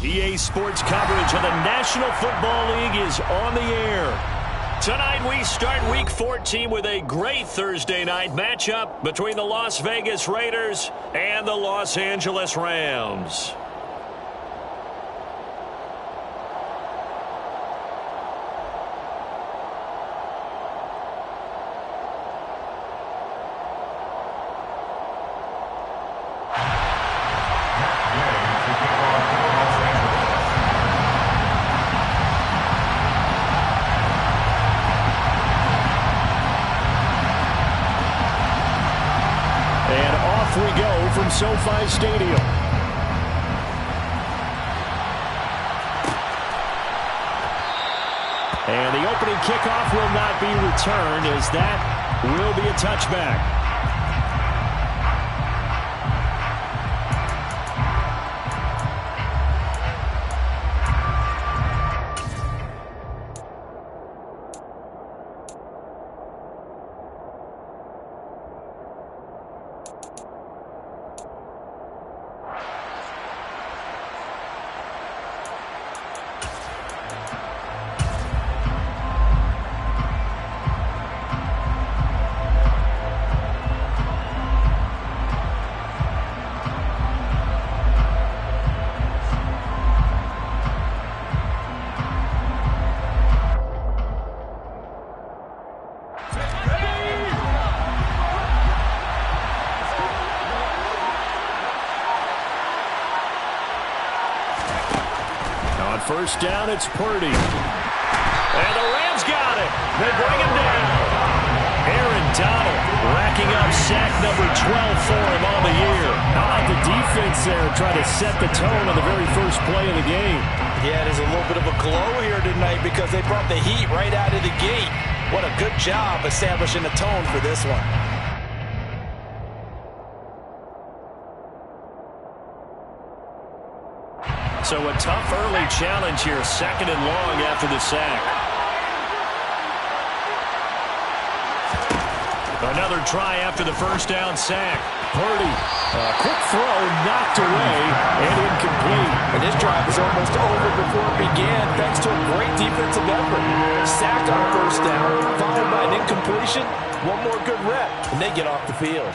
EA Sports coverage of the National Football League is on the air. Tonight we start Week 14 with a great Thursday night matchup between the Las Vegas Raiders and the Los Angeles Rams. SoFi Stadium. And the opening kickoff will not be returned, as that will be a touchback. First down, it's Purdy. And the Rams got it. They bring him down. Aaron Donald racking up sack number 12 for him on the year. How about the defense there trying to set the tone on the very first play of the game? Yeah, there's a little bit of a glow here tonight because they brought the heat right out of the gate. What a good job establishing the tone for this one. So a tough early challenge here, 2nd and long after the sack. Another try after the first down sack. Purdy, a quick throw, knocked away, and incomplete. And this drive is almost over before it began, thanks to a great defensive effort. Sacked on first down, followed by an incompletion. One more good rep, and they get off the field.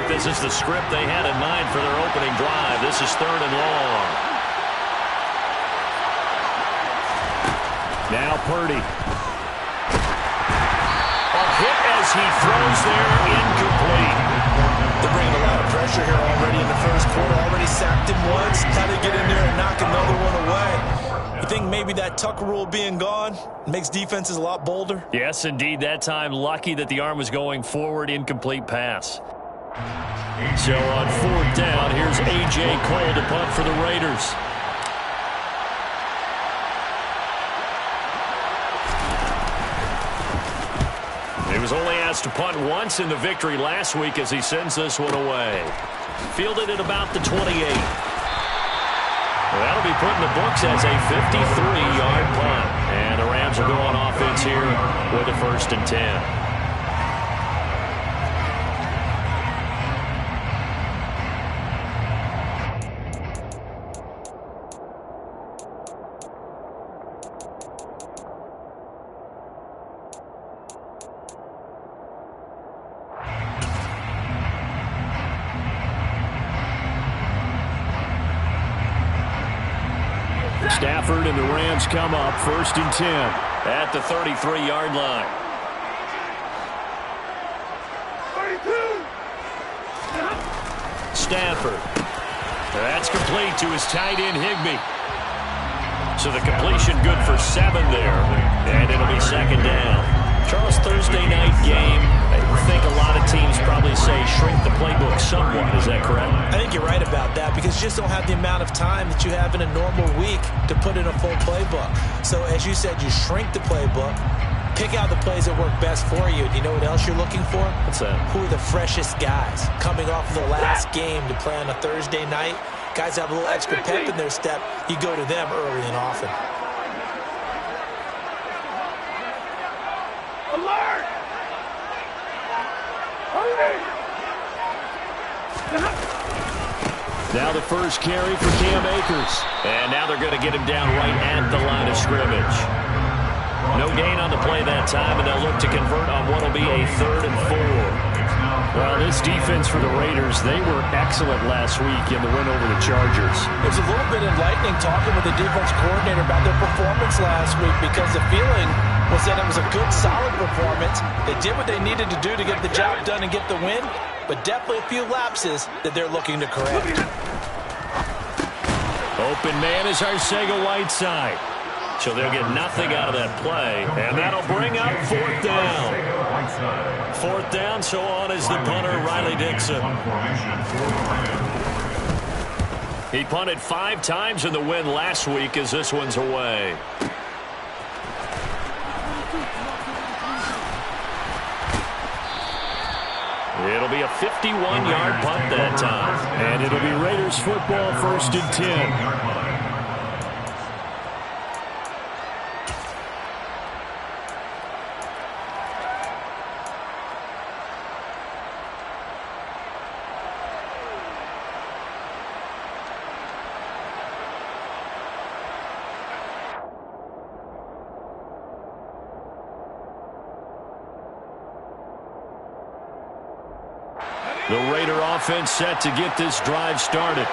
This is the script they had in mind for their opening drive. This is 3rd and long. Now Purdy. A hit as he throws there, incomplete. They're bringing a lot of pressure here already in the first quarter. Already sacked him once. How to get in there and knock another one away. You think maybe that Tucker rule being gone makes defenses a lot bolder? Yes, indeed. That time, lucky that the arm was going forward, incomplete pass. So on 4th down, here's A.J. Cole to punt for the Raiders. He was only asked to punt once in the victory last week as he sends this one away. Fielded at about the 28. Well, that'll be put in the books as a 53-yard punt. And the Rams will go on offense here with a 1st and 10. Stafford and the Rams come up 1st and 10 at the 33-yard line. 32. Stafford. That's complete to his tight end Higbee. So the completion good for 7 there, and it'll be 2nd down. Charles, Thursday night game, I think a lot of teams probably say shrink the playbook somewhat. Is that correct? I think you're right about that because you just don't have the amount of time that you have in a normal week to put in a full playbook. So as you said, you shrink the playbook, pick out the plays that work best for you. Do you know what else you're looking for? What's that? Who are the freshest guys coming off of the last game to play on a Thursday night? Guys have a little extra pep in their step. You go to them early and often. Alert! Now the first carry for Cam Akers. And now they're going to get him down right at the line of scrimmage. No gain on the play that time, and they'll look to convert on what will be a 3rd and 4. Well, this defense for the Raiders, they were excellent last week in the win over the Chargers. It was a little bit enlightening talking with the defense coordinator about their performance last week, because the feeling was that it was a good, solid performance. They did what they needed to do to get the job done and get the win, but definitely a few lapses that they're looking to correct. Open man is Arcega-Whiteside. So they'll get nothing out of that play, and that'll bring up 4th down. 4th down, so on is the punter, Riley Dixon. He punted 5 times in the win last week as this one's away. It'll be a 51-yard punt that time, and it'll be Raiders football, 1st and 10. The Raider offense set to get this drive started.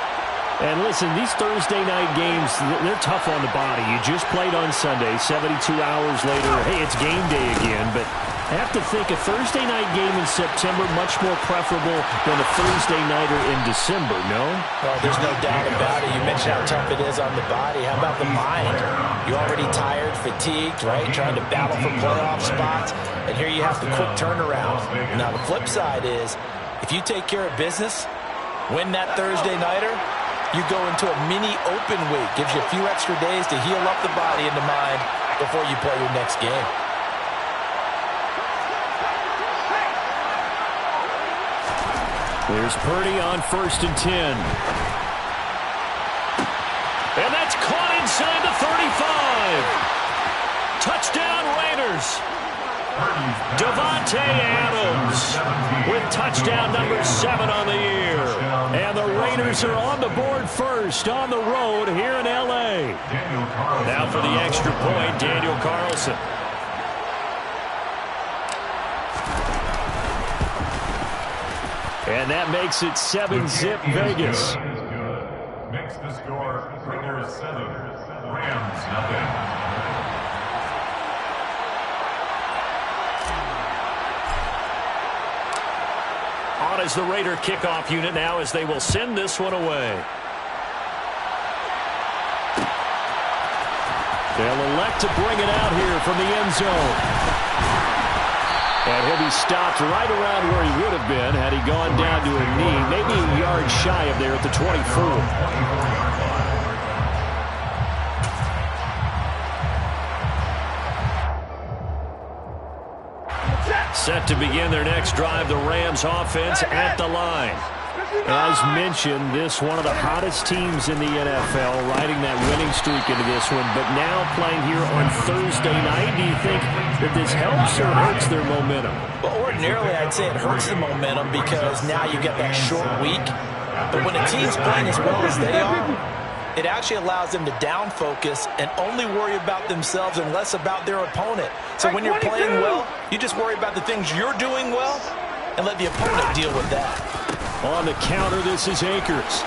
And listen, these Thursday night games, they're tough on the body. You just played on Sunday, 72 hours later. Hey, it's game day again. But I have to think a Thursday night game in September much more preferable than a Thursday nighter in December, no? Well, there's no doubt about it. You mentioned how tough it is on the body. How about the mind? You're already tired, fatigued, right? Trying to battle for playoff spots. And here you have the quick turnaround. Now, the flip side is, if you take care of business, win that Thursday nighter, you go into a mini open week. Gives you a few extra days to heal up the body and the mind before you play your next game. There's Purdy on 1st and 10. And that's caught inside the 35. Touchdown Raiders. Davante Adams with touchdown number 7 on the year. And the Raiders are on the board first on the road here in L.A. Now for the extra point, Daniel Carlson. And that makes it 7-zip Vegas. Makes the score Raiders 7, Rams nothing. On is the Raider kickoff unit now as they will send this one away. They'll elect to bring it out here from the end zone. And he'll be stopped right around where he would have been had he gone down to a knee, maybe a yard shy of there at the 24. Set to begin their next drive, the Rams offense at the line. As mentioned, this one of the hottest teams in the NFL, riding that winning streak into this one, but now playing here on Thursday night. Do you think that this helps or hurts their momentum? Well, ordinarily, I'd say it hurts the momentum because now you get that short week. But when a team's playing as well as they are, it actually allows them to down focus and only worry about themselves and less about their opponent. So when you're playing well, you just worry about the things you're doing well and let the opponent deal with that. On the counter, this is Akers.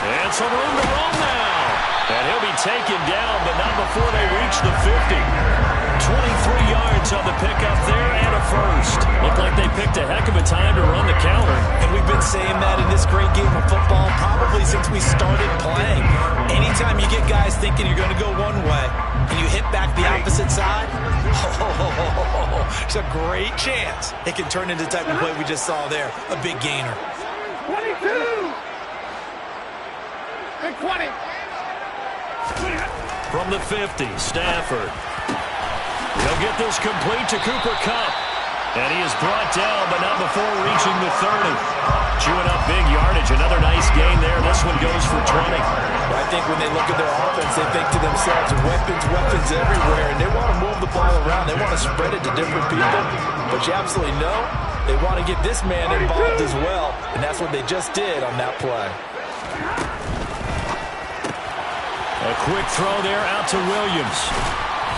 And some room to roam now. And he'll be taken down, but not before they reach the 50. 23 yards on the pickup there and a first. Looked like they picked a heck of a time to run the counter. And we've been saying that in this great game of football probably since we started playing. Anytime you get guys thinking you're going to go one way and you hit back the opposite side, it's a great chance it can turn into the type of play we just saw there, a big gainer. 22 and 20. From the 50, Stafford. He'll get this complete to Cooper Kupp. And he is brought down, but not before reaching the 30. Chewing up big yardage. Another nice gain there. This one goes for 20. I think when they look at their offense, they think to themselves, weapons everywhere, and they want to move the ball around. They want to spread it to different people. But you absolutely know they want to get this man involved as well, and that's what they just did on that play. A quick throw there out to Williams.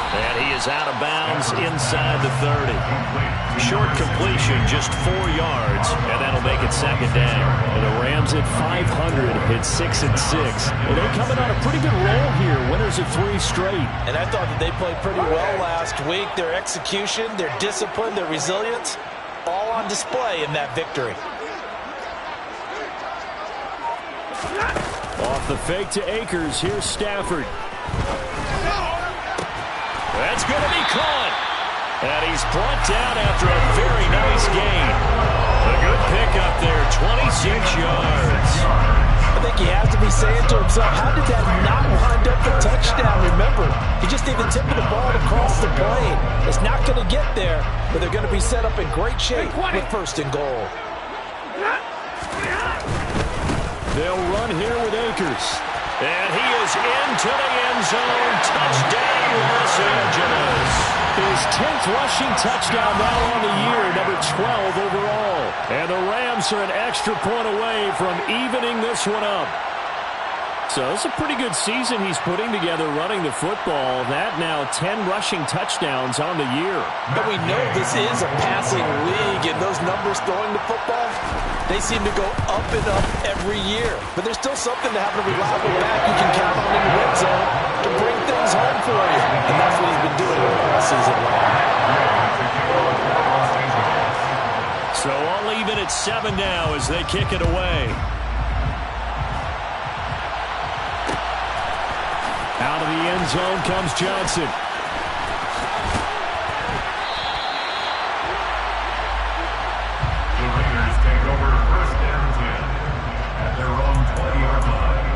And he is out of bounds inside the 30. Short completion, just 4 yards, and that'll make it second down. And the Rams at 500, hit 6-6. And they're coming on a pretty good roll here. Winners of 3 straight. And I thought that they played pretty well last week. Their execution, their discipline, their resilience, all on display in that victory. Off the fake to Akers, here's Stafford. That's going to be caught. And he's brought down after a very nice gain. A good pickup there, 26 yards. I think he has to be saying to himself, how did that not wind up a touchdown? Remember, he just needed the tip of the ball to cross the plane. It's not going to get there, but they're going to be set up in great shape with first and goal. They'll run here with Akers. And he is into the end zone. Touchdown, Los Angeles. His 10th rushing touchdown now on the year, number 12 overall. And the Rams are an extra point away from evening this one up. So it's a pretty good season he's putting together running the football. That now 10 rushing touchdowns on the year. But we know this is a passing league, and those numbers throwing the football, they seem to go up and up every year. But there's still something to have a reliable back you can count on in the red zone to bring things home for you. And that's what he's been doing all season long. So I'll leave it at 7 now as they kick it away. Out of the end zone comes Johnson. The Raiders take over first and 10 at their own 20-yard line.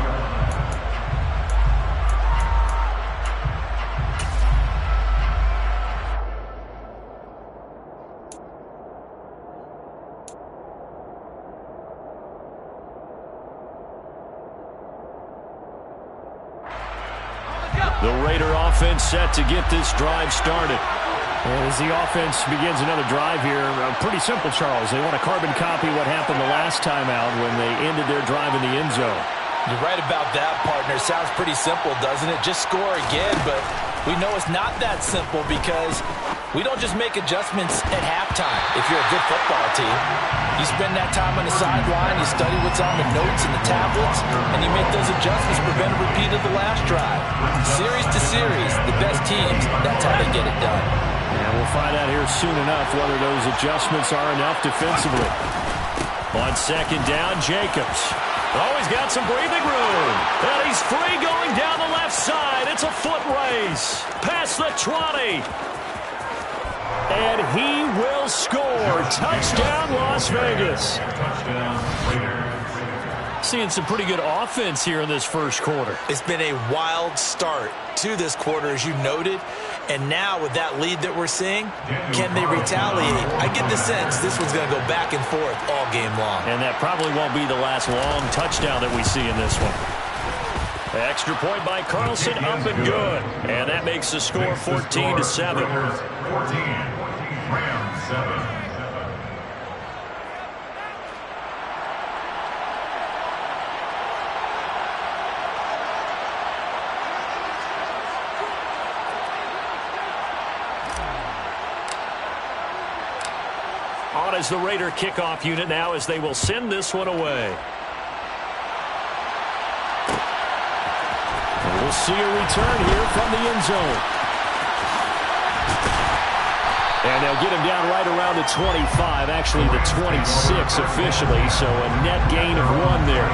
The Raider offense set to get this drive started. And as the offense begins another drive here, pretty simple, Charles. They want to carbon copy what happened the last time out when they ended their drive in the end zone. You're right about that, partner. Sounds pretty simple, doesn't it? Just score again, but we know it's not that simple because we don't just make adjustments at halftime if you're a good football team. You spend that time on the sideline, you study what's on the notes and the tablets, and you make those adjustments to prevent a repeat of the last drive. Series to series, the best teams, that's how they get it done. And we'll find out here soon enough whether those adjustments are enough defensively. On second down, Jacobs. Oh, he's got some breathing room. And he's free going down the left side. It's a foot race. Past the 20. And he will score. Touchdown, Las Vegas. Touchdown, Raiders. Seeing some pretty good offense here in this first quarter. It's been a wild start to this quarter, as you noted. And now with that lead that we're seeing, can they retaliate? I get the sense this one's going to go back and forth all game long. And that probably won't be the last long touchdown that we see in this one. Extra point by Carlson, up and good. And that makes the score 14-7. 14, Rams 7. On as the Raider kickoff unit now as they will send this one away. And we'll see a return here from the end zone. And they'll get him down right around the 25, actually the 26 officially, so a net gain of 1 there.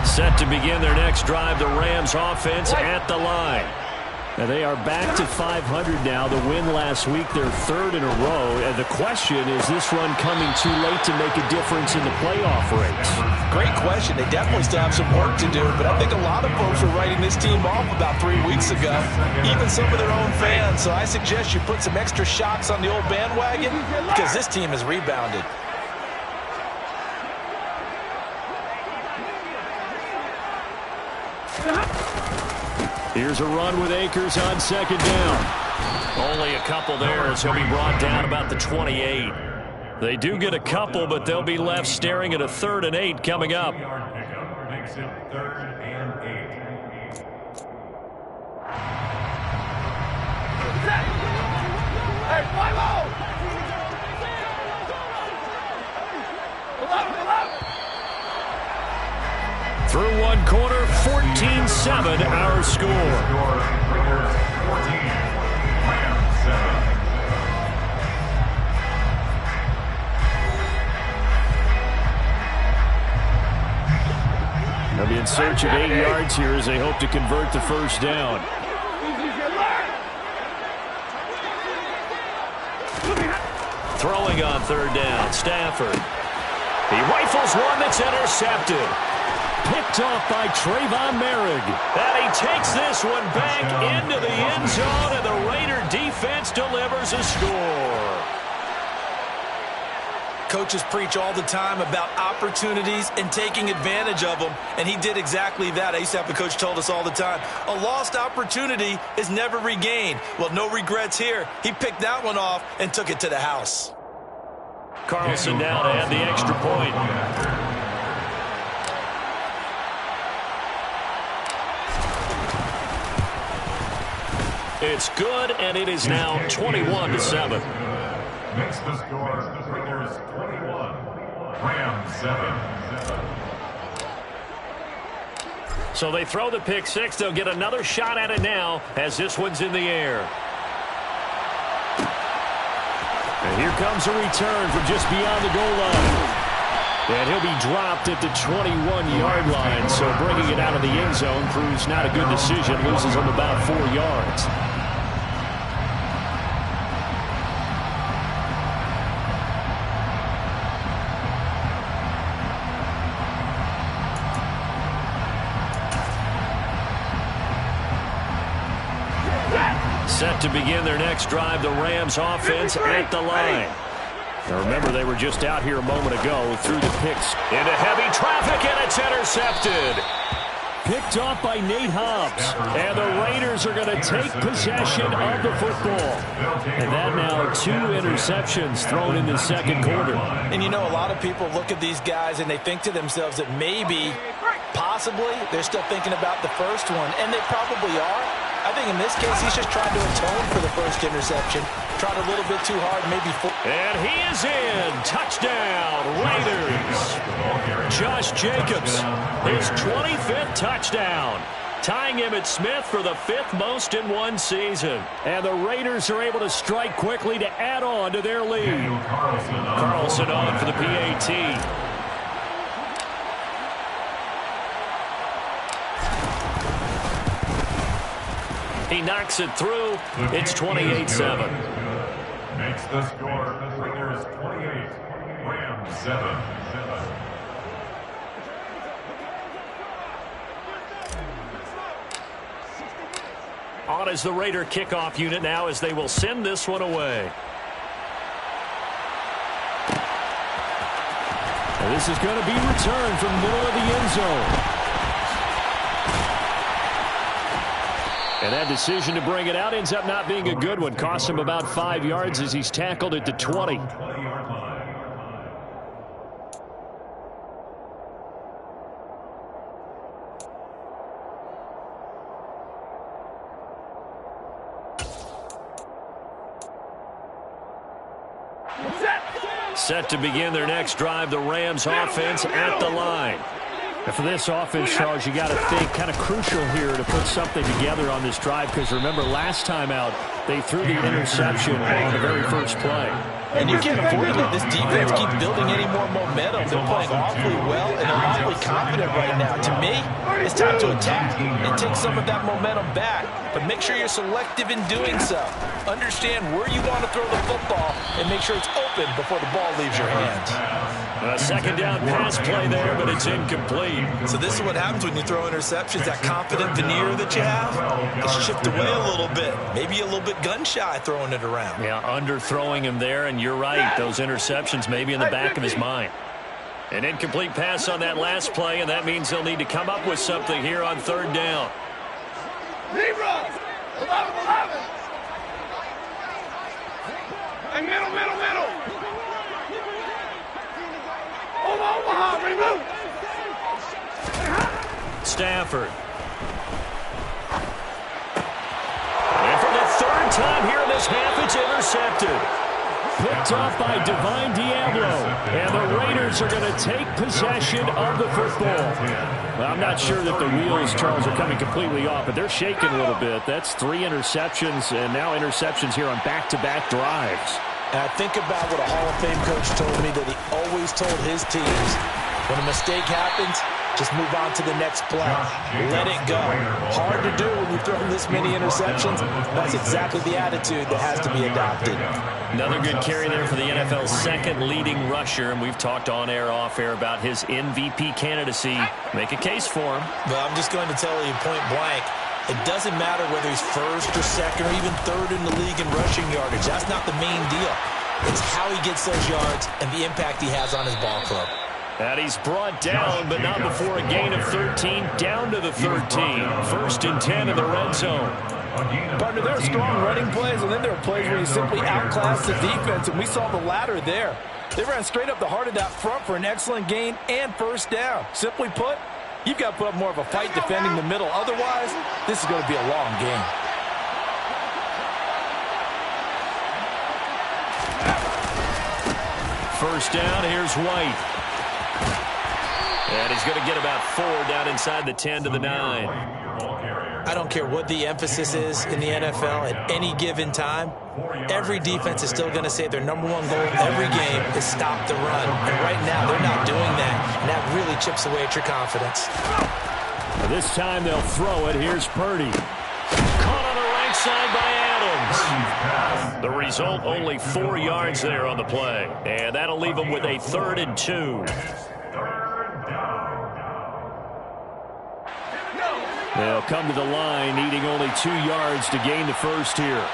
Set to begin their next drive, the Rams offense at the line. And they are back to 500 now. The win last week, their third in a row. And the question, is this run coming too late to make a difference in the playoff race? Great question. They definitely still have some work to do, but I think a lot of folks were writing this team off about 3 weeks ago, even some of their own fans. So I suggest you put some extra shocks on the old bandwagon because this team has rebounded. Here's a run with Akers on second down. Only a couple there as he'll be brought down about the 28. They do get a couple, but they'll be left staring at a 3rd and 8 coming up. Makes it 3rd and 8. Hey, 5-0! Through one quarter, 14-7 our score. Raiders 14, Rams 7. They'll be in search of 8 yards here as they hope to convert the first down. Throwing on 3rd down, Stafford. He rifles one that's intercepted. Picked off by Trayvon Merrick. And he takes this one back into the end zone, and the Raider defense delivers a score. Coaches preach all the time about opportunities and taking advantage of them, and he did exactly that. I used to have a coach told us all the time, a lost opportunity is never regained. Well, no regrets here. He picked that one off and took it to the house. Carlson now to add the extra point. It's good, and it is now 21-7. Makes the score Raiders 21, Rams 7. So they throw the pick six. They'll get another shot at it now as this one's in the air. And here comes a return from just beyond the goal line. And he'll be dropped at the 21-yard line. So bringing it out of the end zone proves not a good decision. Loses him about 4 yards. Set to begin their next drive, the Rams offense at the line. Now remember, they were just out here a moment ago through the picks. Into heavy traffic, and it's intercepted. Picked off by Nate Hobbs. And the Raiders are going to take possession of the football. And that now 2 interceptions thrown in the second quarter. And you know, a lot of people look at these guys and they think to themselves that maybe, possibly, they're still thinking about the first one. And they probably are. I think in this case, he's just trying to atone for the first interception. Tried a little bit too hard, maybe. And he is in. Touchdown, Raiders. Josh Jacobs, his 25th touchdown. Tying him at Smith for the 5th most in one season. And the Raiders are able to strike quickly to add on to their lead. Carlson on for the PAT. He knocks it through. It's 28-7. Makes the score Raiders 28, Rams 7. On is the Raider kickoff unit now as they will send this one away. And this is going to be returned from the middle of the end zone. And that decision to bring it out ends up not being a good one. Costs him about 5 yards as he's tackled at the 20. Set to begin their next drive, the Rams offense at the line. And for this offense, Charles, you got to think kind of crucial here to put something together on this drive, because remember last time out, they threw the interception on the very first play. And you can't afford to let this defense keep building any more momentum. They're playing awfully well, and they're awfully confident right now. To me, it's time to attack and take some of that momentum back. But make sure you're selective in doing so. Understand where you want to throw the football and make sure it's open before the ball leaves your hands. A second down pass play there, but it's incomplete. So this is what happens when you throw interceptions. That confident veneer that you have is chipped away a little bit. Maybe a little bit gun-shy throwing it around. Yeah, underthrowing him there, and you're right. Those interceptions may be in the back of his mind. An incomplete pass on that last play, and that means they'll need to come up with something here on third down. Zebra! 11. Hey, middle. Omaha, remove. Stafford. And for the third time here in this half, it's intercepted. Picked off by Divine Diablo. And the Raiders are going to take possession of the football. Well, I'm not sure that the wheels, Charles, are coming completely off, but they're shaking a little bit. That's 3 interceptions, and now interceptions here on back-to-back drives. And I think about what a Hall of Fame coach told me, that he always told his teams, when a mistake happens, just move on to the next play. Let it go. Hard to do when you've thrown this many interceptions. That's exactly the attitude that has to be adopted. Another good carry there for the NFL's second leading rusher, and we've talked on air, off air about his MVP candidacy. Make a case for him. Well, I'm just going to tell you point blank, it doesn't matter whether he's first or second or even third in the league in rushing yardage. That's not the main deal. It's how he gets those yards and the impact he has on his ball club. And he's brought down, but not before a gain of 13, down to the 13. 1st and 10 in the red zone. Partner, there are strong running plays, and then there are plays where you simply outclass the defense, and we saw the latter there. They ran straight up the heart of that front for an excellent gain and first down. Simply put, you've got to put up more of a fight defending the middle. Otherwise, this is going to be a long game. First down, here's White. And he's going to get about 4 down inside the 10 to the 9. I don't care what the emphasis is in the NFL at any given time. Every defense is still going to say their #1 goal every game is stop the run. And right now, they're not doing that. And that really chips away at your confidence. This time they'll throw it. Here's Purdy. Caught on the right side by Adams. The result, only 4 yards there on the play. And that'll leave them with a 3rd and 2. They'll come to the line, needing only 2 yards to gain the first here.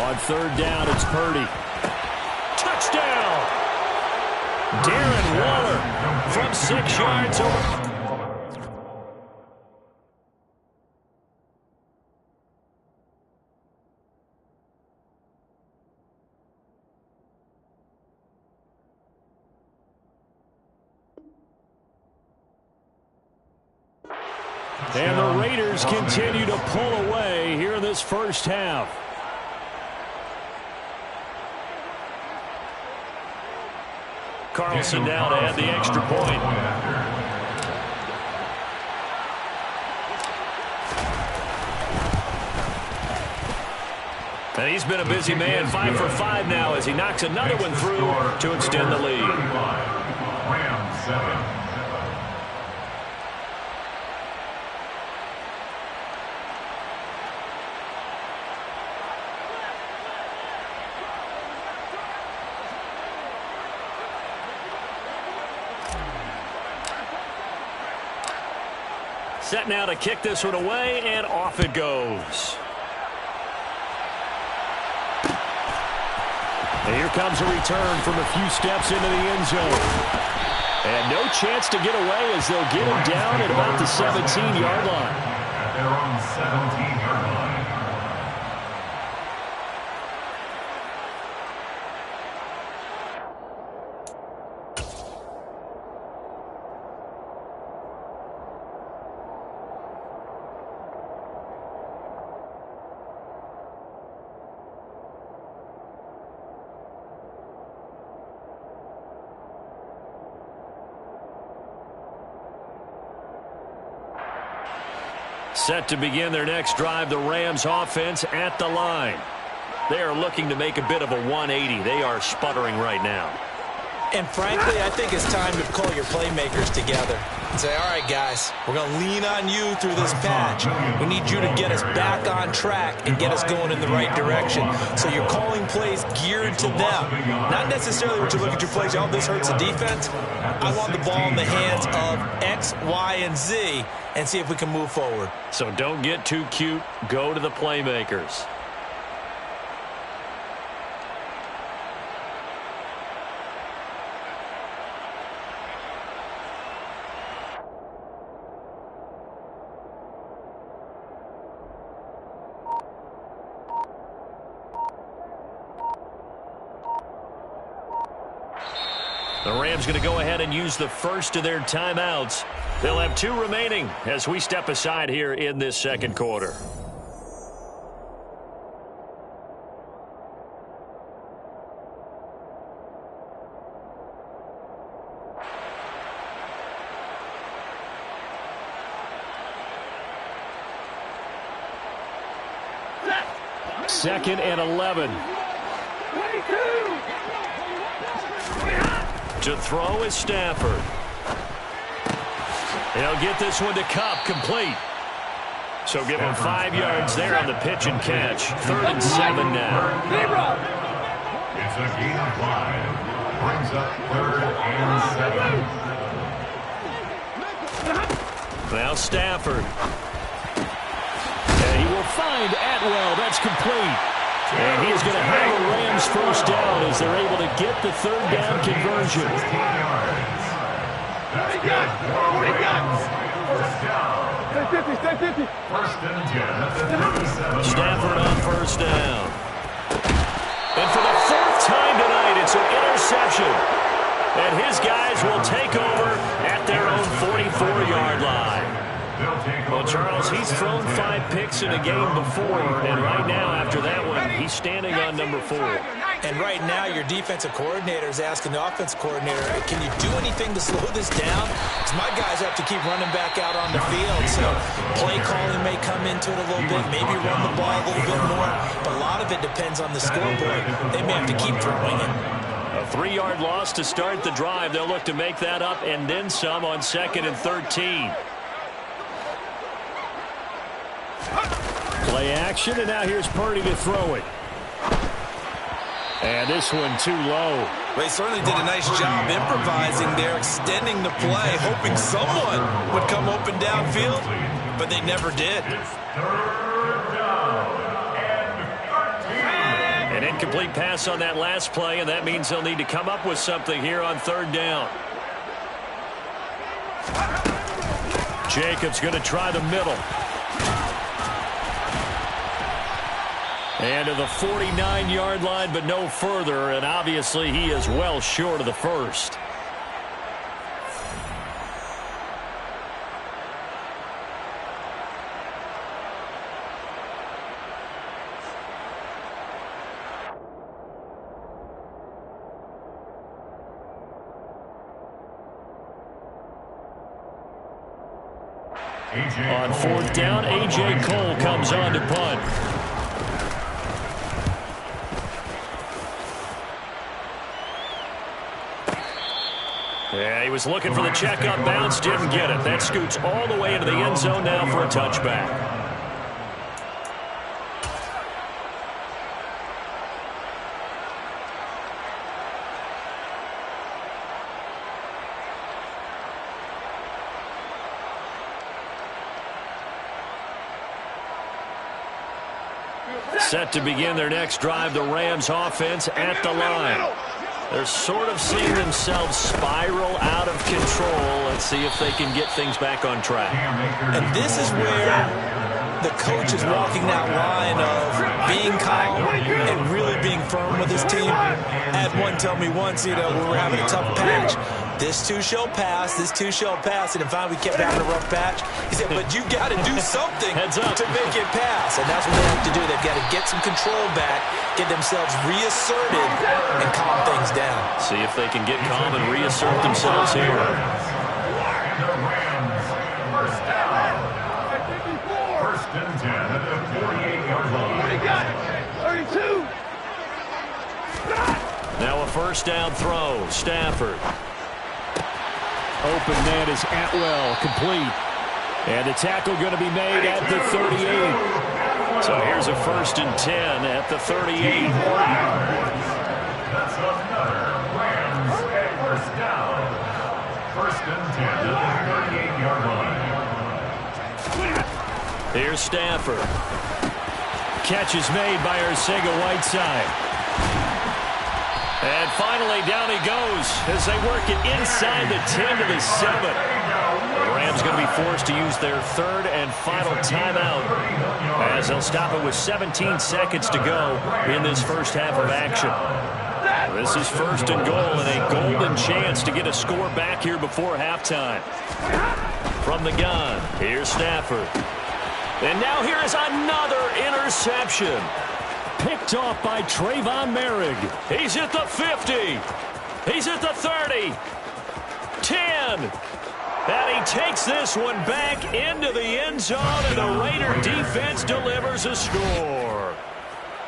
On 3rd down, it's Purdy. Touchdown! Darren Waller from 6 yards over. And the Raiders continue to pull away here in this first half. Carlson now to add the extra point. And he's been a busy man, 5 for 5 now as he knocks another one through to extend the lead. Rams 7. Set now to kick this one away, and off it goes. And here comes a return from a few steps into the end zone. And no chance to get away as they'll get him down at about the 17-yard line. At their own 17-yard line. Set to begin their next drive, the Rams offense at the line. They are looking to make a bit of a 180. They are sputtering right now. And frankly, I think it's time to call your playmakers together and say, all right, guys, we're going to lean on you through this patch. We need you to get us back on track and get us going in the right direction. So you're calling plays geared to them. Not necessarily what you look at your plays, oh, this hurts the defense. I want the ball in the hands of X, Y, and Z and see if we can move forward. So don't get too cute. Go to the playmakers. The Rams going to go ahead and use the first of their timeouts. They'll have 2 remaining as we step aside here in this second quarter. Second and 11. 22. To throw is Stafford. He'll get this one to Kupp, complete. So give him 5 yards there on the pitch and catch. 3rd and 7 now. It's a gain of 5. Brings up 3rd and 7. Now Stafford. And he will find Atwell. That's complete. And he is going to have a Rams first down as they're able to get the 3rd down conversion. 16 yards. That's good. First down. Stay 50. First and 10 at the 37. Stafford on first down. And for the 4th time tonight, it's an interception. And his guys will take over at their own 44-yard line. Well, Charles, he's thrown 5 picks in a game before, and right now, after that one, he's standing on number 4. And right now, your defensive coordinator is asking the offensive coordinator, hey, can you do anything to slow this down? Because my guys have to keep running back out on the field. So play calling may come into it a little bit, maybe run the ball a little bit more. But a lot of it depends on the scoreboard. They may have to keep throwing it. A 3-yard loss to start the drive. They'll look to make that up and then some on 2nd and 13. Play action, and now here's Purdy to throw it. And this one too low. They certainly did a nice job improvising there, extending the play, hoping someone would come open downfield, but they never did. An incomplete pass on that last play, and that means they'll need to come up with something here on 3rd down. Jacobs going to try the middle. And to the 49-yard line, but no further, and obviously he is well short of the first. On 4th down, A.J. Cole comes on to punt. Yeah, he was looking for the checkup bounce, didn't get it. That scoots all the way into the end zone now for a touchback. Set to begin their next drive, the Rams offense at the line. They're sort of seeing themselves spiral out of control. Let's see if they can get things back on track. And this is where the coach is walking that line of being calm and really being firm with his team. I had one tell me once, we were having a tough patch. This too shall pass, this too shall pass. And finally we kept having a rough patch. He said, but you got to do something to make it pass. And that's what they have to do. They've got to get some control back, get themselves reasserted, and calm things down. See if they can get calm and reassert themselves here. first down throw. Stafford. Open man is Atwell, complete. And the tackle going to be made at the 38. So here's a 1st and 10 at the 38. That's another Rams first down. 1st and 10 at the 38-yard line. Here's Stafford. Catch is made by Arcega-Whiteside. And finally, down he goes as they work it inside the 10 to the 7. The Rams going to be forced to use their 3rd and final timeout as they'll stop it with 17 seconds to go in this first half of action. This is 1st and goal and a golden chance to get a score back here before halftime. From the gun, here's Stafford. And now here is another interception. Picked off by Trayvon Merrick. He's at the 50. He's at the 30. 10. And he takes this one back into the end zone, and the Raider defense delivers a score.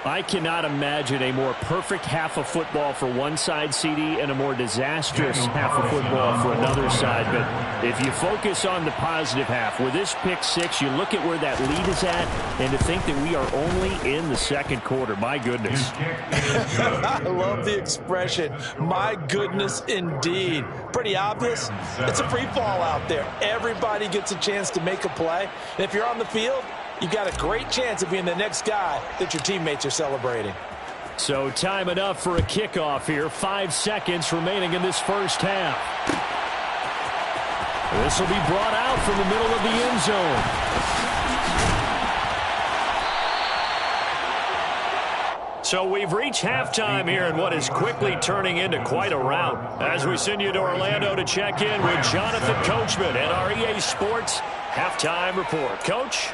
I cannot imagine a more perfect half of football for one side, CD, and a more disastrous half of football for another side. But if you focus on the positive half, with this pick six, you look at where that lead is at, and to think that we are only in the second quarter. My goodness. I love the expression, my goodness indeed. Pretty obvious. It's a free fall out there. Everybody gets a chance to make a play. And if you're on the field, you've got a great chance of being the next guy that your teammates are celebrating. So time enough for a kickoff here. 5 seconds remaining in this first half. This will be brought out from the middle of the end zone. So we've reached halftime here in what is quickly turning into quite a rout. As we send you to Orlando to check in with Jonathan Coachman and our EA Sports Halftime Report. Coach?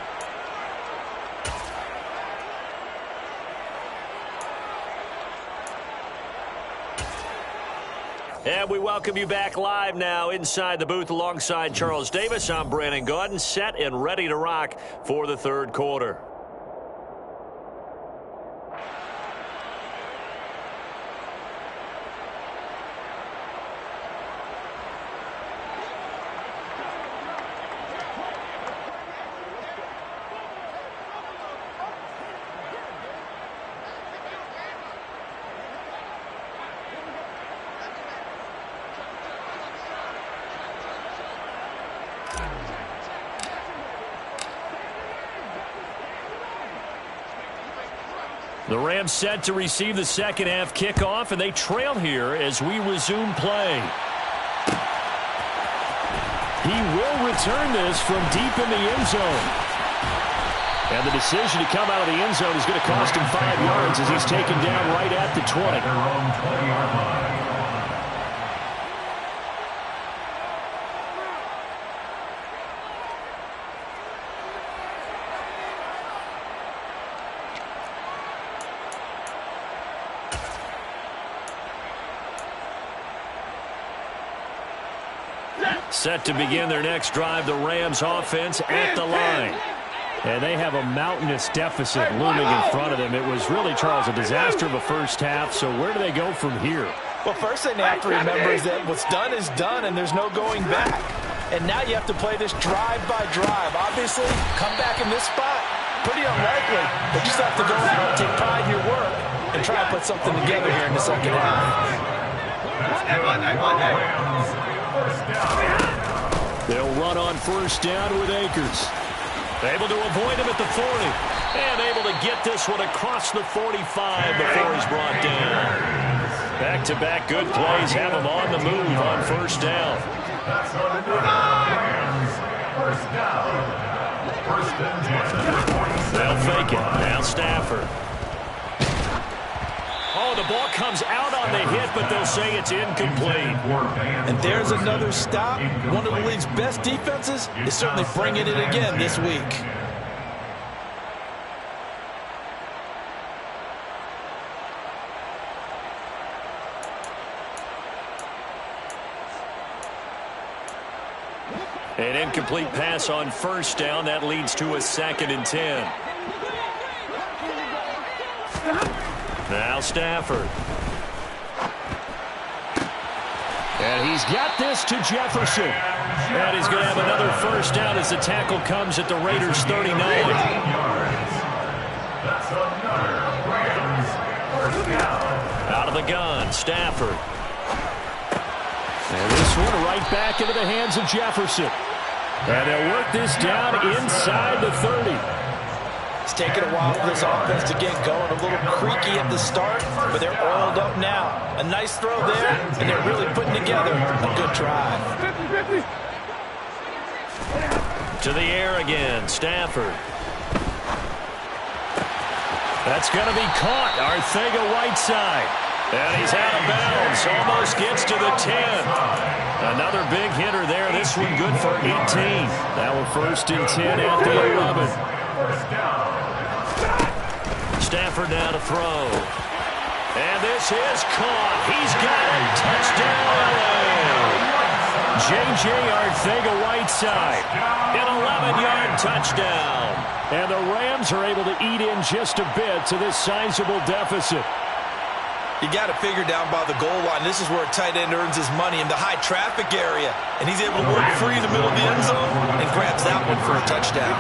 And we welcome you back live now inside the booth alongside Charles Davis. I'm Brandon Gaudin, set and ready to rock for the third quarter. The Rams set to receive the second half kickoff, and they trail here as we resume play. He will return this from deep in the end zone. And the decision to come out of the end zone is going to cost him 5 yards as he's taken down right at the 20. Their own 20-yard line. Set to begin their next drive, the Rams offense at the line. And they have a mountainous deficit looming in front of them. It was really, Charles, a disaster of a first half. So where do they go from here? Well, first thing they have to remember is that what's done is done, and there's no going back. And now you have to play this drive by drive. Obviously, come back in this spot, pretty unlikely. But you just have to go out and take pride in your work and try and put something together here in the second half. They'll run on first down with Akers. Able to avoid him at the 40. And able to get this one across the 45 before he's brought down. Back-to-back good plays have him on the move on first down. That's on the Rams. First down. 1st and 10. They'll fake it. Now Stafford. Oh, the ball comes out on the hit, but they'll say it's incomplete. And there's another stop. One of the league's best defenses is certainly bringing it again this week. An incomplete pass on first down. That leads to a 2nd and 10. Now Stafford. And he's got this to Jefferson. And he's going to have another first down as the tackle comes at the Raiders' 39. That's another Rams first down. Out of the gun, Stafford. And this one right back into the hands of Jefferson. And they'll work this down inside the 30. It's taken a while for this offense to get going. A little creaky at the start, but they're oiled up now. A nice throw there, and they're really putting together a good drive. 50-50. To the air again, Stafford. That's going to be caught. Arcega-Whiteside. And he's out of bounds. Almost gets to the 10. Another big hitter there. This one good for 18. That one first and 10 at the 11. First down. Stafford now to throw. And this is caught. He's got it. Touchdown, LA. J.J. Arcega-Whiteside. An 11-yard touchdown. And the Rams are able to eat in just a bit to this sizable deficit. You got to figure down by the goal line. This is where a tight end earns his money in the high traffic area. And he's able to work free in the middle of the end zone and grabs that one for a touchdown.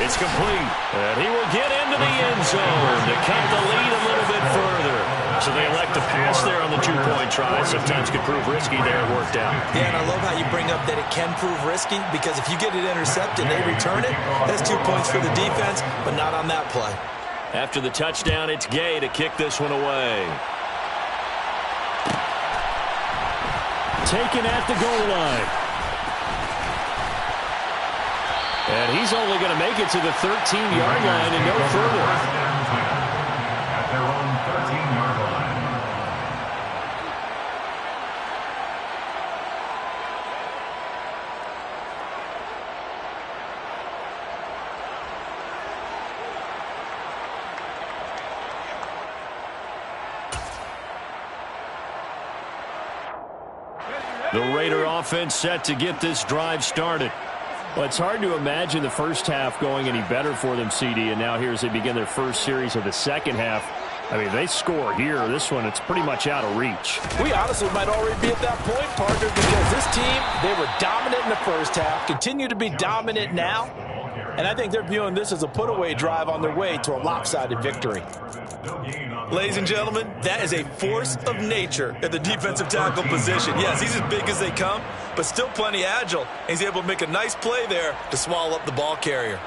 It's complete. And he will get into the end zone to cut the lead a little bit further. So they elect to pass there on the two-point try. Sometimes could prove risky there. It worked out. Yeah, and I love how you bring up that it can prove risky, because if you get it intercepted and they return it, that's 2 points for the defense, but not on that play. After the touchdown, it's Gay to kick this one away. Taken at the goal line. And he's only going to make it to the 13-yard line and no further. At their own 13-yard line. The Raider offense set to get this drive started. Well, it's hard to imagine the first half going any better for them, CD, and now here as they begin their first series of the second half. I mean, they score here. This one, it's pretty much out of reach. We honestly might already be at that point, partner, because this team, they were dominant in the first half, continue to be dominant now, and I think they're viewing this as a put-away drive on their way to a lopsided victory. Ladies and gentlemen, that is a force of nature at the defensive tackle position. Yes, he's as big as they come, but still plenty agile. And he's able to make a nice play there to swallow up the ball carrier.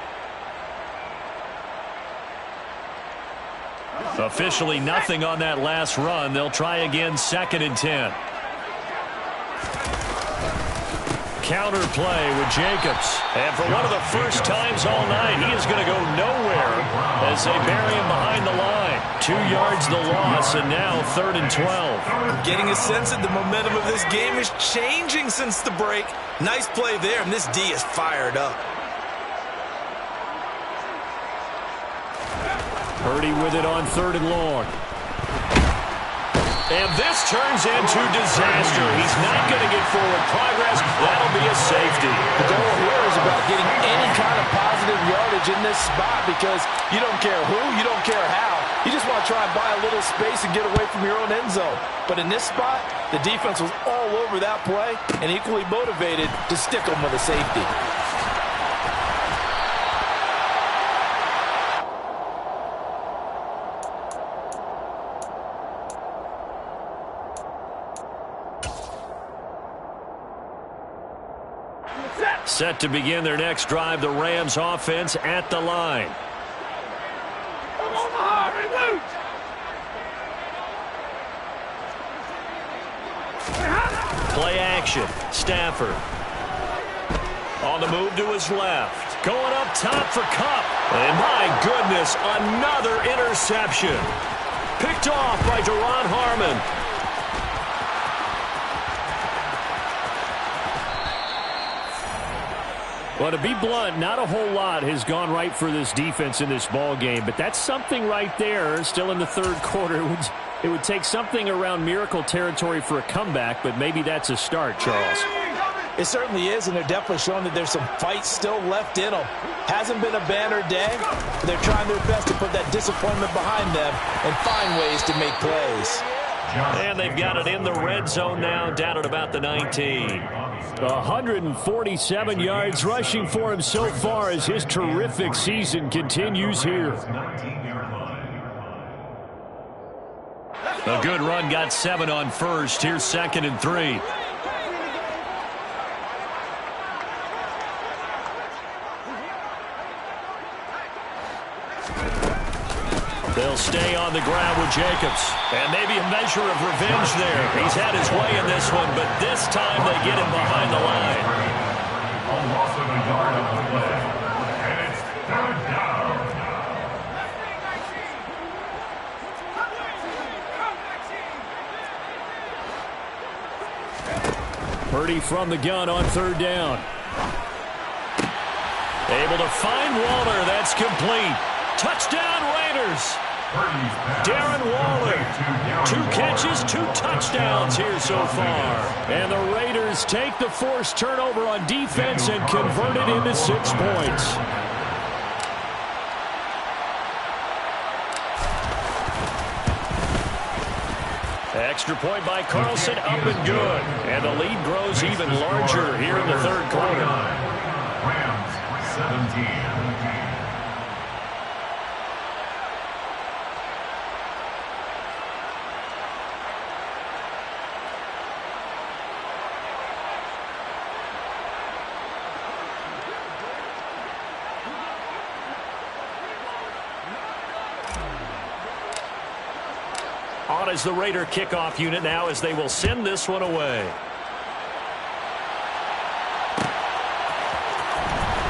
Officially nothing on that last run. They'll try again, 2nd and 10. Counter play with Jacobs. And for one of the first times all night, he is going to go nowhere as they bury him behind the line. 2 yards the loss, and now 3rd and 12. I'm getting a sense that the momentum of this game is changing since the break. Nice play there, and this D is fired up. Purdy with it on 3rd and long. And this turns into disaster. He's not going to get forward progress. That'll be a safety. The goal here is about getting any kind of positive yardage in this spot, because you don't care who, you don't care how. You just want to try and buy a little space and get away from your own end zone. But in this spot, the defense was all over that play and equally motivated to stick them with a safety. Set to begin their next drive, the Rams offense at the line. Play action. Stafford. On the move to his left. Going up top for Kupp. And my goodness, another interception. Picked off by Duron Harmon. Well, to be blunt, not a whole lot has gone right for this defense in this ball game, but that's something right there. Still in the 3rd quarter. It would take something around miracle territory for a comeback, but maybe that's a start, Charles. It certainly is, and they're definitely showing that there's some fight still left in them. Hasn't been a banner day, but they're trying their best to put that disappointment behind them and find ways to make plays. And they've got it in the red zone now, down at about the 19. 147 yards rushing for him so far as his terrific season continues here. A good run, got 7 on first. Here's 2nd and 3. They'll stay on the ground with Jacobs. And maybe a measure of revenge there. He's had his way in this one, but this time they get him behind the line. A loss of a yard on the play. And it's 3rd down. Purdy from the gun on 3rd down. Able to find Waller. That's complete. Touchdown, Raiders. Darren Waller. 2 catches, 2 touchdowns here so far. And the Raiders take the forced turnover on defense and convert it into 6 points. Extra point by Carlson, up and good. And the lead grows even larger here in the 3rd quarter. Rams 17. On is the Raider kickoff unit now as they will send this one away.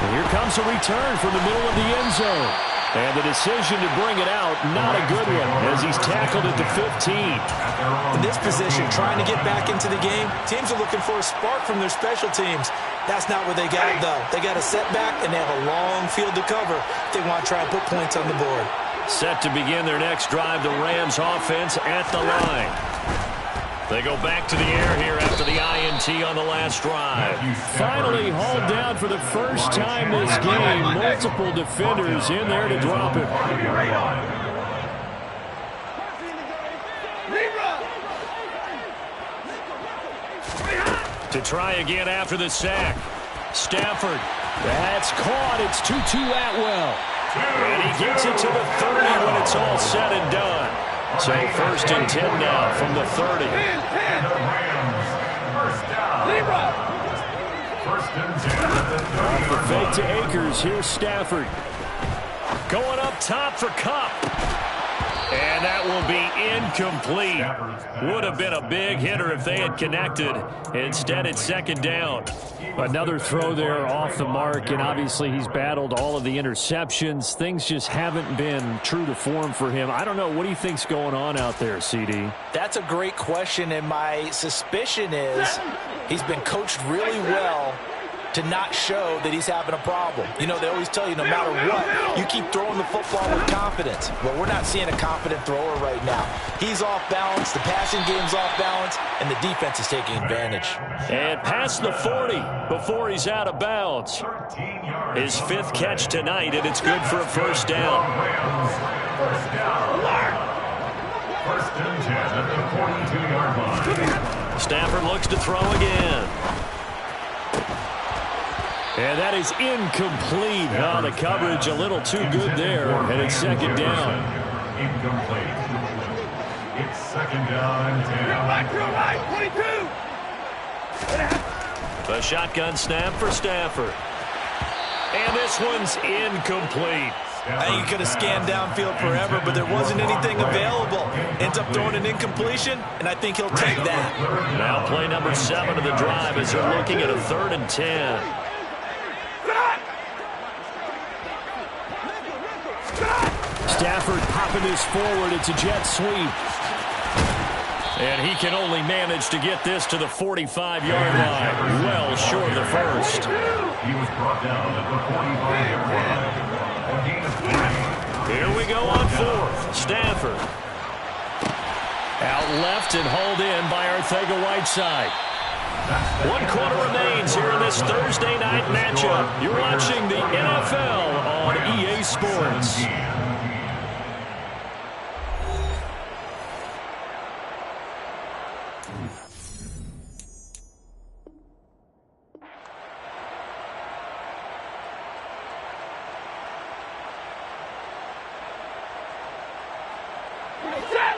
And here comes a return from the middle of the end zone. And the decision to bring it out, not a good one, as he's tackled at the 15. In this position, trying to get back into the game, teams are looking for a spark from their special teams. That's not what they got, though. They got a setback, and they have a long field to cover if they want to try and put points on the board. Set to begin their next drive, the Rams offense at the line. They go back to the air here after the INT on the last drive. Finally hauled down for the first time this game. Multiple defenders in there to drop him. To try again after the sack. Stafford. That's caught. It's Tutu Atwell. And he gets it to the 30 when it's all said and done. So 1st and 10 now from the 30. And the Rams, 1st down. 1st and 10 at the 30. The fake to Akers. Here's Stafford. Going up top for Kupp. And that will be incomplete. Would have been a big hitter if they had connected. Instead, it's 2nd down. Another throw there off the mark, and obviously he's battled all of the interceptions. Things just haven't been true to form for him. I don't know. What do you think's going on out there, CD? That's a great question, and my suspicion is he's been coached really well to not show that he's having a problem. You know, they always tell you no matter what, you keep throwing the football with confidence. Well, we're not seeing a confident thrower right now. He's off balance, the passing game's off balance, and the defense is taking advantage. And past the 40 before he's out of bounds. His 5th catch tonight, and it's good for a 1st down. Rams, 1st down. 1st and 10 at the 42-yard line. Stafford looks to throw again. And that is incomplete. Oh, the coverage a little too good there, and it's 2nd down. Incomplete. It's 2nd down and 10. Right, 22. The shotgun snap for Stafford. And this one's incomplete. I think he could have scanned downfield forever, but there wasn't anything available. Ends up throwing an incompletion, and I think he'll take that. Now play number 7 of the drive as they're looking at a 3rd and 10. Stafford popping this forward. It's a jet sweep. And he can only manage to get this to the 45-yard line. Well short of the 1st. He was brought down at the 45-yard line. A gain of 3. Here we go on 4th. Stafford. Out left and hauled in by Arcega-Whiteside. 1 quarter remains here in this Thursday night matchup. You're watching the NFL on EA Sports.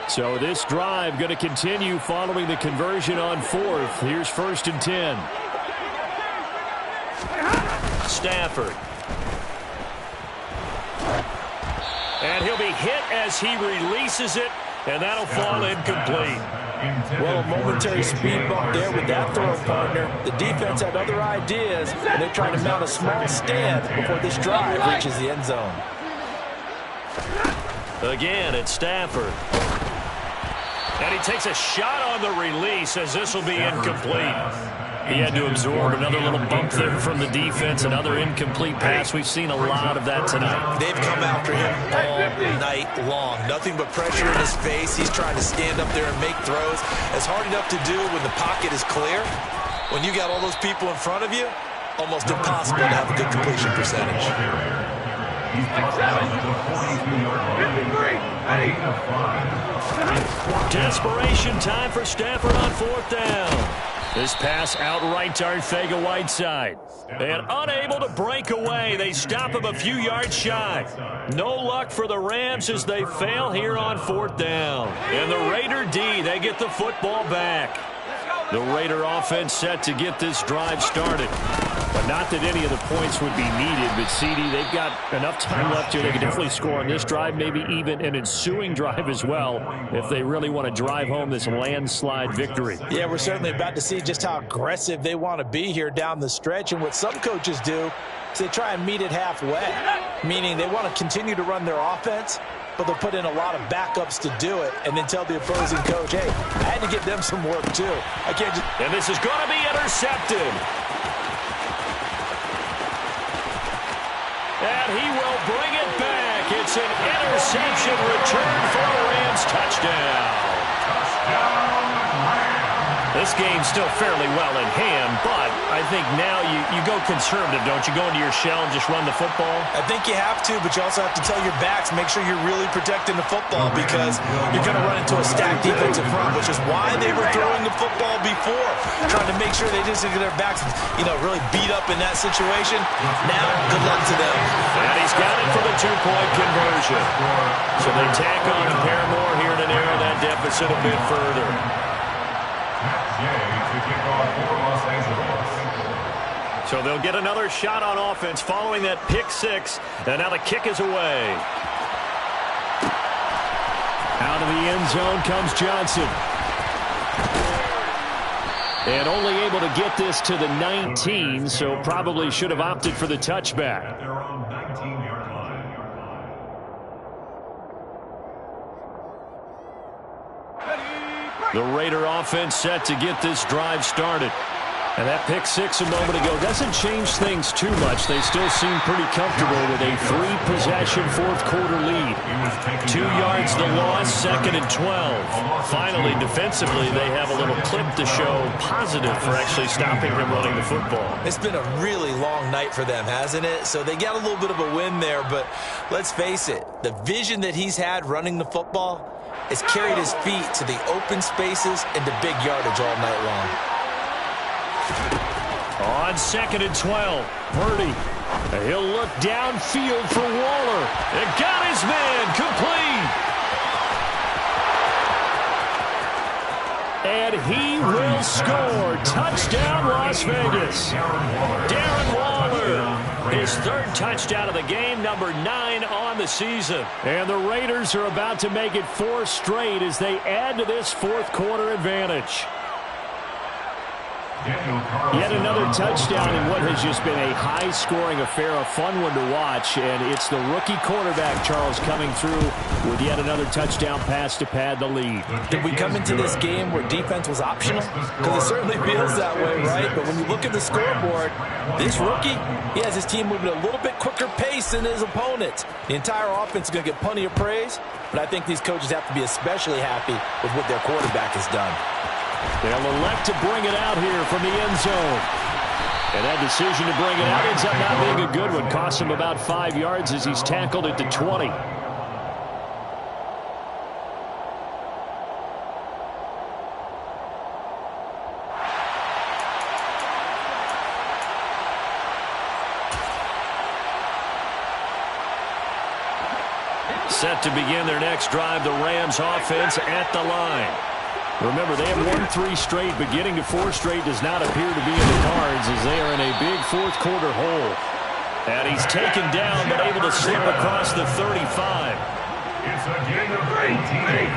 So this drive going to continue following the conversion on 4th. Here's 1st and 10. Stafford. And he'll be hit as he releases it, and that'll fall incomplete. Well, a momentary speed bump there with that throw, partner. The defense had other ideas, and they're trying to mount a small stand before this drive reaches the end zone. Again, it's Stafford. And he takes a shot on the release as this will be incomplete. He had to absorb another little bump there from the defense, another incomplete pass. We've seen a lot of that tonight. They've come after him all night long. Nothing but pressure in his face. He's trying to stand up there and make throws. It's hard enough to do when the pocket is clear. When you got all those people in front of you, almost impossible to have a good completion percentage. Desperation time for Stafford on 4th down. This pass outright to Arcega-Whiteside. And unable to break away. They stop him a few yards shy. No luck for the Rams as they fail here on 4th down. And the Raider D, they get the football back. The Raider offense set to get this drive started. But not that any of the points would be needed, but CD, they've got enough time left here. They can definitely score on this drive, maybe even an ensuing drive as well, if they really want to drive home this landslide victory. Yeah, we're certainly about to see just how aggressive they want to be here down the stretch. And what some coaches do is they try and meet it halfway, meaning they want to continue to run their offense, but they'll put in a lot of backups to do it and then tell the opposing coach, hey, I had to get them some work too. I can't just... And this is going to be intercepted. And he will bring it back. It's an interception return for a Rams touchdown. This game's still fairly well in hand, but I think now you go conservative, don't you? Go into your shell and just run the football? I think you have to, but you also have to tell your backs, make sure you're really protecting the football because you're going to run into a stacked defensive front, which is why they were throwing the football before, trying to make sure they didn't get their backs, really beat up in that situation. Now, good luck to them. And he's got it for the 2-point conversion. So they tack on a pair more here to narrow that deficit a bit further. So they'll get another shot on offense following that pick 6. And now the kick is away. Out of the end zone comes Johnson. And only able to get this to the 19, so probably should have opted for the touchback. The Raider offense set to get this drive started. And that pick 6 a moment ago doesn't change things too much. They still seem pretty comfortable with a 3-possession 4th quarter lead. 2 yards the loss, 2nd and 12. Finally, defensively, they have a little clip to show positive for actually stopping him running the football. It's been a really long night for them, hasn't it? So they got a little bit of a win there, but let's face it, the vision that he's had running the football has carried his feet to the open spaces and the big yardage all night long. On 2nd and 12, Purdy. He'll look downfield for Waller. And got his man complete. And he will score. Touchdown, Las Vegas. Darren Waller, his 3rd touchdown of the game, number 9 on the season. And the Raiders are about to make it 4 straight as they add to this 4th quarter advantage. Yet another touchdown in what has just been a high-scoring affair, a fun one to watch, and it's the rookie quarterback, Charles, coming through with yet another touchdown pass to pad the lead. Did we come into this game where defense was optional? Because it certainly feels that way, right? But when you look at the scoreboard, this rookie, he has his team moving at a little bit quicker pace than his opponents. The entire offense is going to get plenty of praise, but I think these coaches have to be especially happy with what their quarterback has done. They'll elect to bring it out here from the end zone. And that decision to bring it out ends up not being a good one. Costs him about 5 yards as he's tackled at the 20. Set to begin their next drive, the Rams offense at the line. Remember, they have won 3 straight, but getting to 4 straight does not appear to be in the cards as they are in a big fourth-quarter hole. And he's taken down, but able to slip across the 35. It's a gain of 18.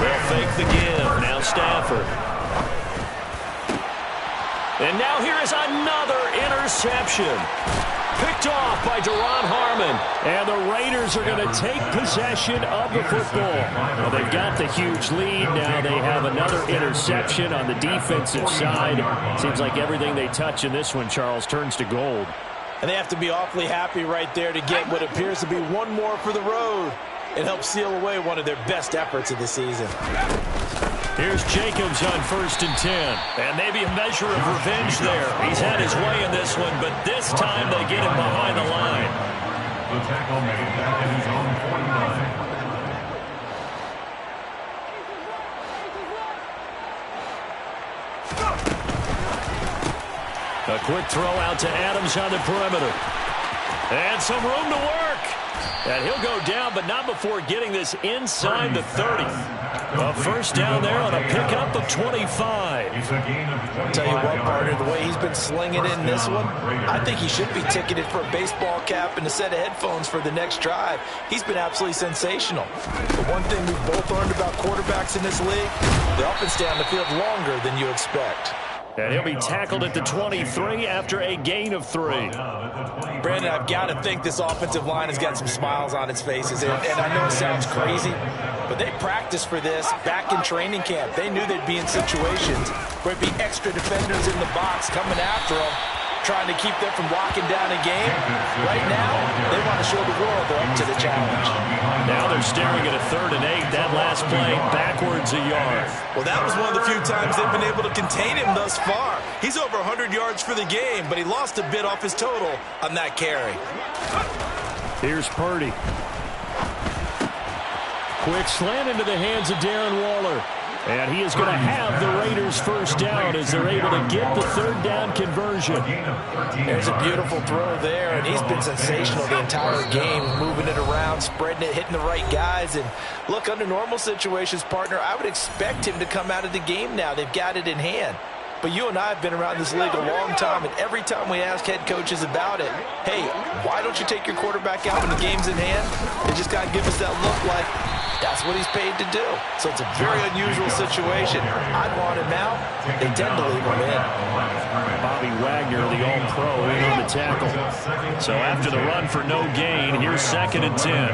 They'll fake the give. Now Stafford. And now here is another interception. Picked off by Duron Harmon. And the Raiders are going to take possession of the football. Well, they've got the huge lead. Now they have another interception on the defensive side. Seems like everything they touch in this one, Charles, turns to gold. And they have to be awfully happy right there to get what appears to be one more for the road. It helps seal away one of their best efforts of the season. Here's Jacobs on 1st and 10. And maybe a measure of revenge there. He's had his way in this one, but this time they get him behind the line. The tackle made back at his own 49. A quick throw out to Adams on the perimeter. And some room to work. And he'll go down, but not before getting this inside the 30. A first down there on a pickup of 25. Tell you what, partner, the way he's been slinging in this one, I think he should be ticketed for a baseball cap and a set of headphones for the next drive. He's been absolutely sensational. The one thing we've both learned about quarterbacks in this league, they often stay on the field longer than you expect. And he'll be tackled at the 23 after a gain of 3. Brandon, I've got to think this offensive line has got some smiles on its faces. And I know it sounds crazy, but they practiced for this back in training camp. They knew they'd be in situations where it'd be extra defenders in the box coming after them, trying to keep them from locking down a game. Right now, they want to show the world they're up to the challenge. Now they're staring at a 3rd and 8. That last play backwards a yard. Well, that was one of the few times they've been able to contain him thus far. He's over 100 yards for the game, but he lost a bit off his total on that carry. Here's Purdy. Quick slant into the hands of Darren Waller. And he is going to have the Raiders first down as they're able to get the 3rd down conversion. There's a beautiful throw there, and he's been sensational the entire game, moving it around, spreading it, hitting the right guys. And look, under normal situations, partner, I would expect him to come out of the game now. They've got it in hand. But you and I have been around this league a long time, and every time we ask head coaches about it, hey, why don't you take your quarterback out when the game's in hand? They just got to give us that look like that's what he's paid to do. So it's a very unusual situation. I'd want him out. They tend to leave him in. Bobby Wagner, the All-Pro, in on the tackle. So after the run for no gain, here's 2nd and 10.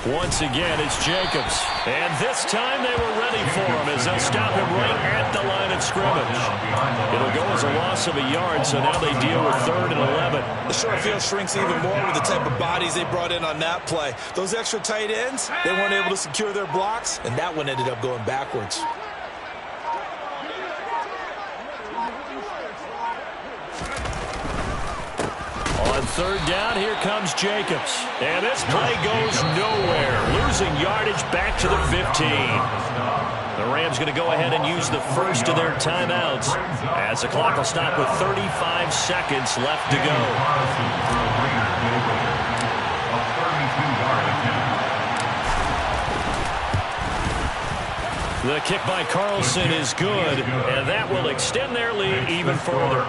Once again, it's Jacobs. And this time they were ready for him as they'll stop him right at the line of scrimmage. It'll go as a loss of a yard, so now they deal with 3rd and 11. The short field shrinks even more with the type of bodies they brought in on that play. Those extra tight ends, they weren't able to secure their blocks, and that one ended up going backwards. On 3rd down, here comes Jacobs. And this play goes nowhere. Losing yardage back to the 15. The Rams going to go ahead and use the first of their timeouts as the clock will stop with 35 seconds left to go. The kick by Carlson is good, and that will extend their lead even further.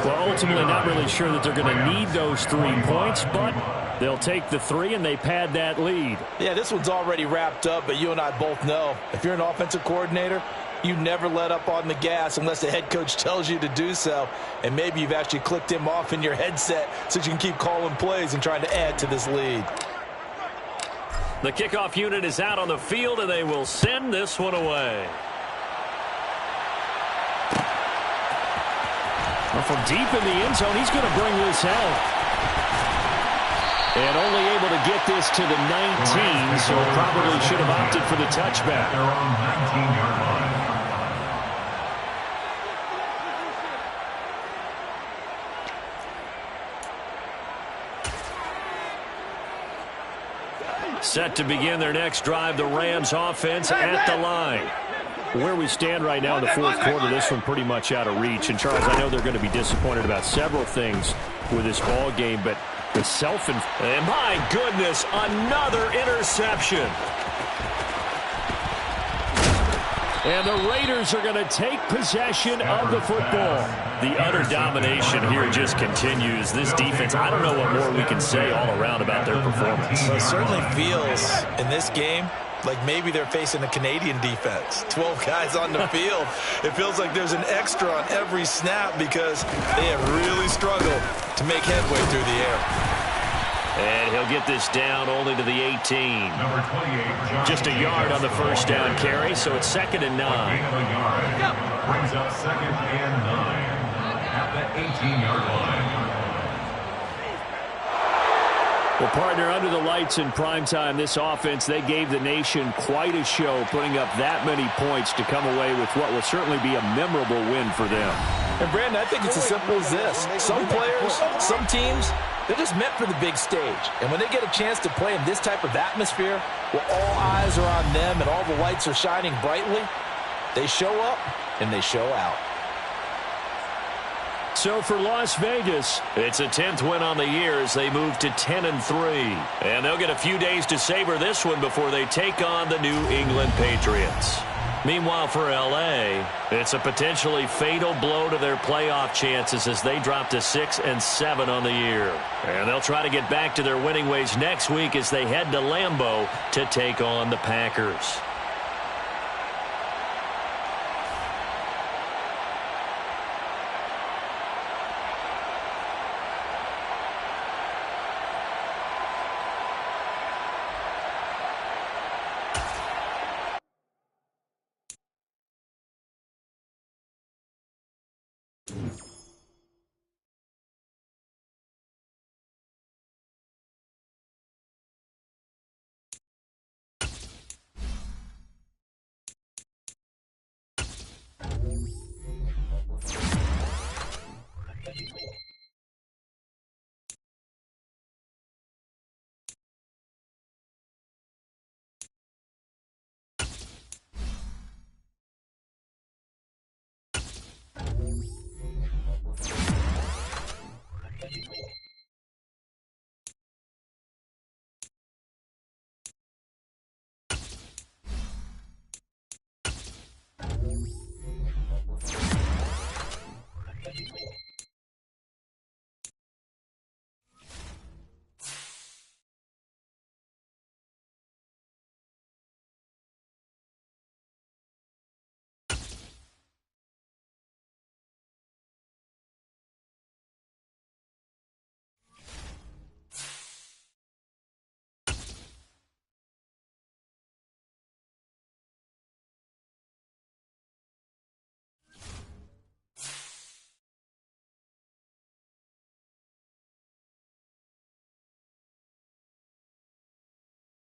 Well, ultimately not really sure that they're going to need those 3 points, but they'll take the 3 and they pad that lead. Yeah, this one's already wrapped up, but you and I both know if you're an offensive coordinator, you never let up on the gas unless the head coach tells you to do so. And maybe you've actually clicked him off in your headset so you can keep calling plays and trying to add to this lead. The kickoff unit is out on the field, and they will send this one away. Well, from deep in the end zone, he's going to bring this out. And only able to get this to the 19, so probably should have opted for the touchback. They're on 19-yard line. Set to begin their next drive, the Rams offense at the line. Where we stand right now in the fourth quarter, this one pretty much out of reach. And, Charles, I know they're going to be disappointed about several things with this ball game, but the and my goodness, another interception. And the Raiders are going to take possession of the football. The utter domination here just continues. This defense, I don't know what more we can say all around about their performance. Well, it certainly feels in this game like maybe they're facing a Canadian defense. 12 guys on the field. It feels like there's an extra on every snap because they have really struggled to make headway through the air. And he'll get this down only to the 18. Number 28, Just a yard on the first down carry, so it's 2nd and 9. Brings up 2nd and 9 at the 18-yard line. Well, partner, under the lights in primetime, this offense, they gave the nation quite a show, putting up that many points to come away with what will certainly be a memorable win for them. And, Brandon, I think it's as simple as this. Some players, some teams, they're just meant for the big stage. And when they get a chance to play in this type of atmosphere, where all eyes are on them and all the lights are shining brightly, they show up and they show out. So for Las Vegas, it's a 10th win on the year as they move to 10-3. And they'll get a few days to savor this one before they take on the New England Patriots. Meanwhile, for L.A., it's a potentially fatal blow to their playoff chances as they drop to 6-7 on the year. And they'll try to get back to their winning ways next week as they head to Lambeau to take on the Packers.